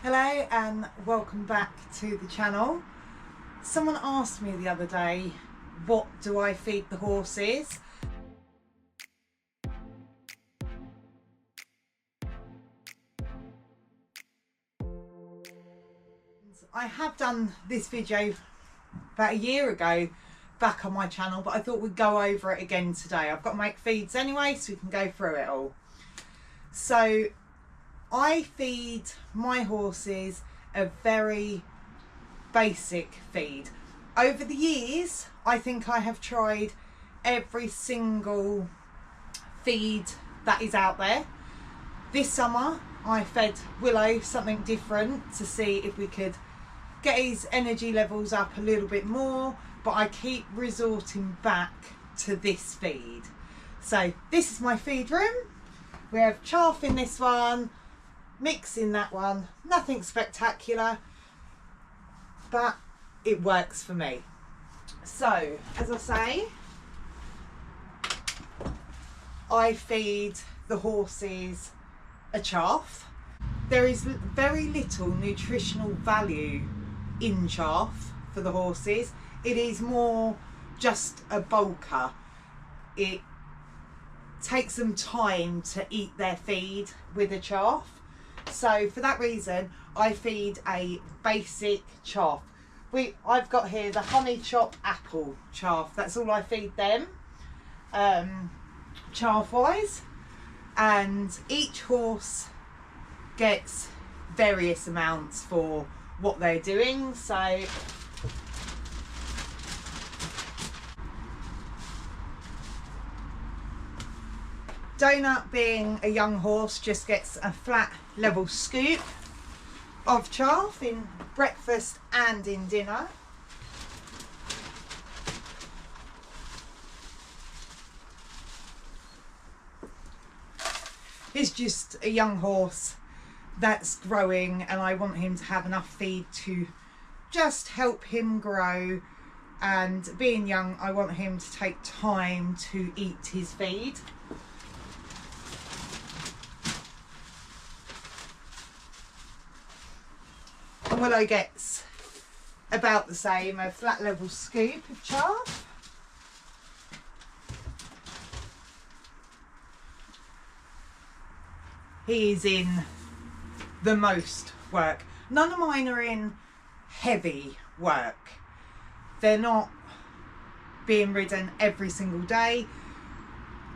Hello and welcome back to the channel. Someone asked me the other day, what do I feed the horses? I have done this video about a year ago back on my channel, but I thought we'd go over it again today. I've got to make feeds anyway, so we can go through it all. So I feed my horses a very basic feed. Over the years, I think I have tried every single feed that is out there. This summer, I fed Willlow something different to see if we could get his energy levels up a little bit more, but I keep resorting back to this feed. So this is my feed room. We have chaff in this one, mix in that one, nothing spectacular, but it works for me. So as I say, I feed the horses a chaff. There is very little nutritional value in chaff for the horses. It is more just a bulker. It takes them time to eat their feed with a chaff. So for that reason, I feed a basic chaff. I've got here the honey chop apple chaff. That's all I feed them, chaff wise. And each horse gets various amounts for what they're doing. So Donut, being a young horse, just gets a flat level scoop of chaff in breakfast and in dinner. He's just a young horse that's growing, and I want him to have enough feed to just help him grow, and being young, I want him to take time to eat his feed. And Willlow gets about the same, a flat level scoop of chaff. He is in the most work. None of mine are in heavy work. They're not being ridden every single day.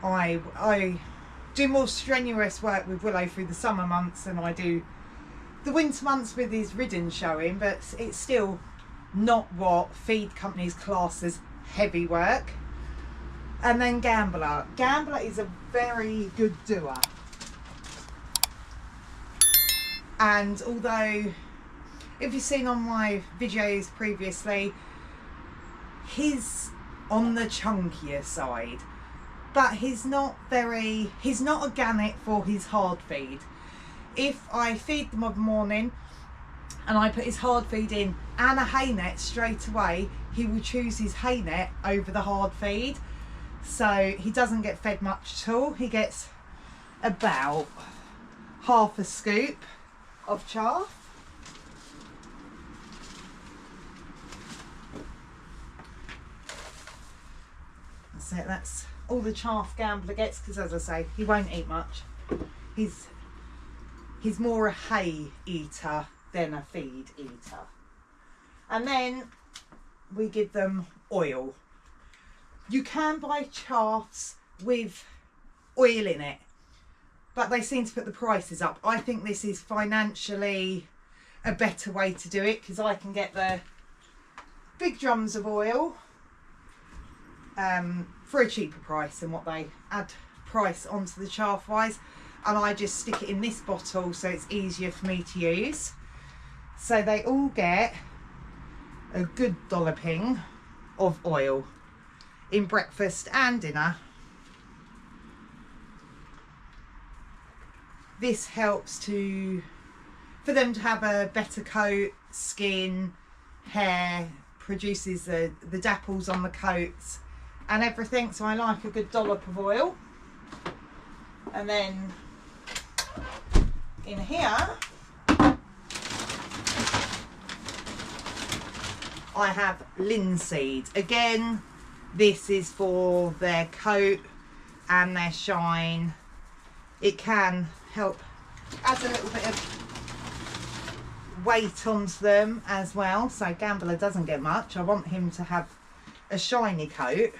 I do more strenuous work with Willlow through the summer months than I do the winter months with his ridden showing, but it's still not what feed companies class as heavy work. And then Gambler. Gambler is a very good doer. And although, if you've seen on my videos previously, he's on the chunkier side, but he's not organic for his hard feed. If I feed them of a morning and I put his hard feed in and a hay net straight away, he will choose his hay net over the hard feed. So he doesn't get fed much at all. He gets about half a scoop of chaff. So that's all the chaff Gambler gets, because as I say, he won't eat much. He's more a hay eater than a feed eater. And then we give them oil. You can buy chaffs with oil in it, but they seem to put the prices up. I think this is financially a better way to do it, because I can get the big drums of oil for a cheaper price than what they add price onto the chaff wise. And I just stick it in this bottle so it's easier for me to use. So they all get a good dolloping of oil in breakfast and dinner. This helps for them to have a better coat, skin, hair, produces the dapples on the coats and everything. So I like a good dollop of oil. And then in here I have linseed. Again, this is for their coat and their shine. It can help add a little bit of weight onto them as well. So Gambler doesn't get much. I want him to have a shiny coat,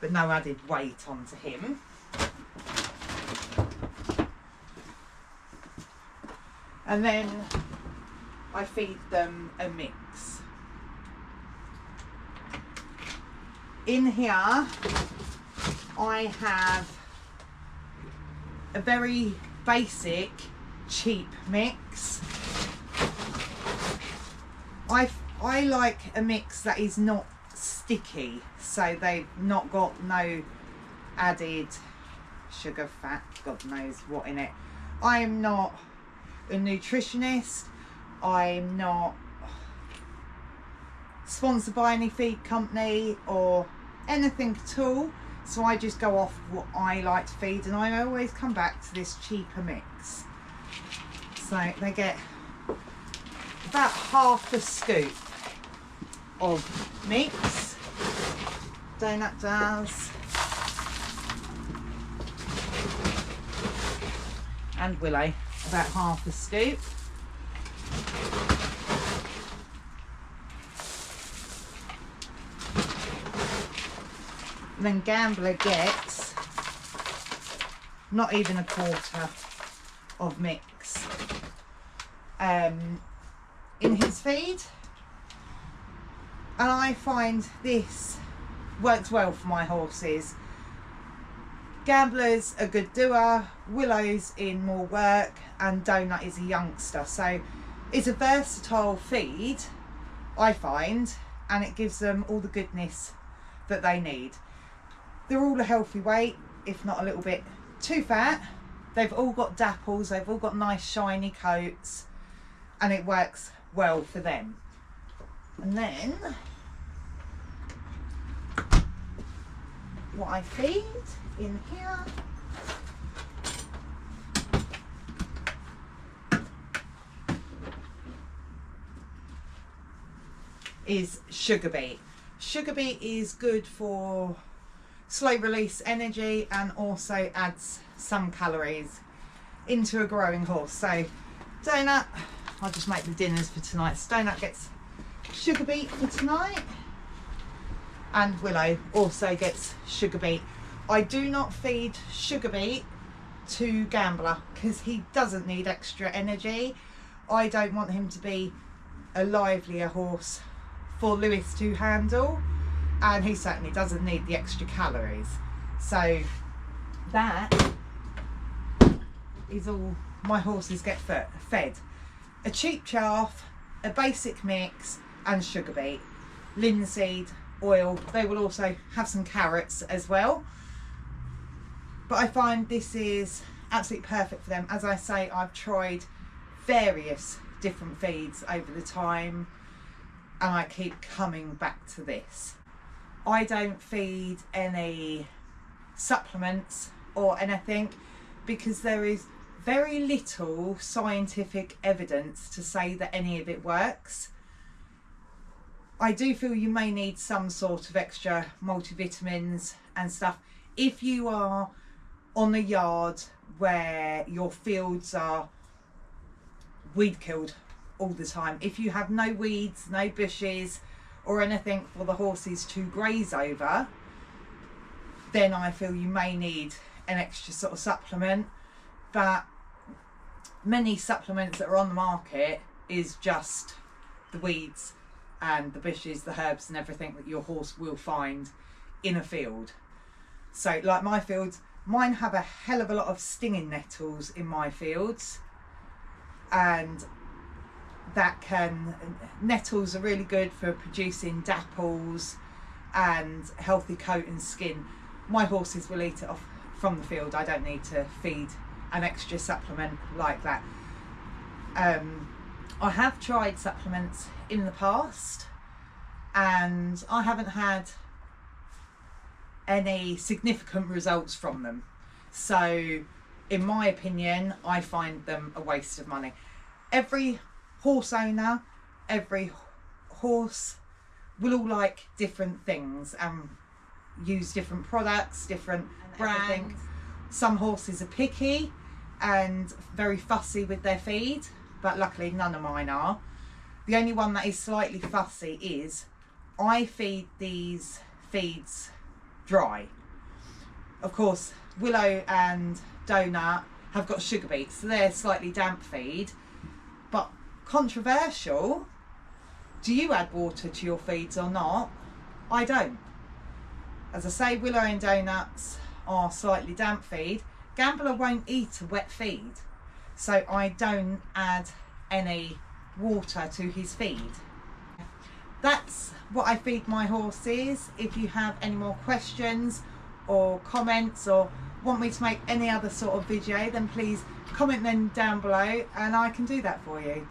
but no added weight onto him. And then I feed them a mix. In here I have a very basic cheap mix. I like a mix that is not sticky, so they've not got no added sugar, fat, God knows what in it. I'm not a nutritionist. I'm not sponsored by any feed company or anything at all, so I just go off what I like to feed, and I always come back to this cheaper mix. So they get about half a scoop of mix. Donut does, and Willow about half a scoop. And then Gambler gets not even a quarter of mix in his feed, and I find this works well for my horses. Gambler's a good doer, Willow's in more work, and Donut is a youngster, so it's a versatile feed, I find, and it gives them all the goodness that they need. They're all a healthy weight, if not a little bit too fat. They've all got dapples, they've all got nice shiny coats, and it works well for them. And then what I feed in here is sugar beet. Sugar beet is good for slow release energy and also adds some calories into a growing horse. So Donut, I'll just make the dinners for tonight. So Donut gets sugar beet for tonight, and Willow also gets sugar beet. I do not feed sugar beet to Gambler because he doesn't need extra energy. I don't want him to be a livelier horse for Lewis to handle, and he certainly doesn't need the extra calories. So that is all my horses get fed. A cheap chaff, a basic mix, and sugar beet. Linseed, oil. They will also have some carrots as well. But I find this is absolutely perfect for them. As I say, I've tried various different feeds over the time, and I keep coming back to this. I don't feed any supplements or anything because there is very little scientific evidence to say that any of it works. I do feel you may need some sort of extra multivitamins and stuff if you are on a yard where your fields are weed killed all the time. If you have no weeds, no bushes or anything for the horses to graze over, then I feel you may need an extra sort of supplement. But many supplements that are on the market is just the weeds and the bushes, the herbs and everything that your horse will find in a field. So like my fields, mine have a hell of a lot of stinging nettles in my fields, and nettles are really good for producing dapples and healthy coat and skin. My horses will eat it off from the field. I don't need to feed an extra supplement like that. I have tried supplements in the past and I haven't had any significant results from them. So in my opinion, I find them a waste of money. Every horse owner, every horse we'll all like different things and use different products, different brands. Some horses are picky and very fussy with their feed, but luckily none of mine are. The only one that is slightly fussy is I feed these feeds dry. Of course, Willow and Donut have got sugar beets, so they're slightly damp feed. But controversial, do you add water to your feeds or not? I don't. As I say, Willow and Donuts are slightly damp feed. Gambler won't eat a wet feed, so I don't add any water to his feed. That's what I feed my horses. If you have any more questions or comments or want me to make any other sort of video, then please comment them down below and I can do that for you.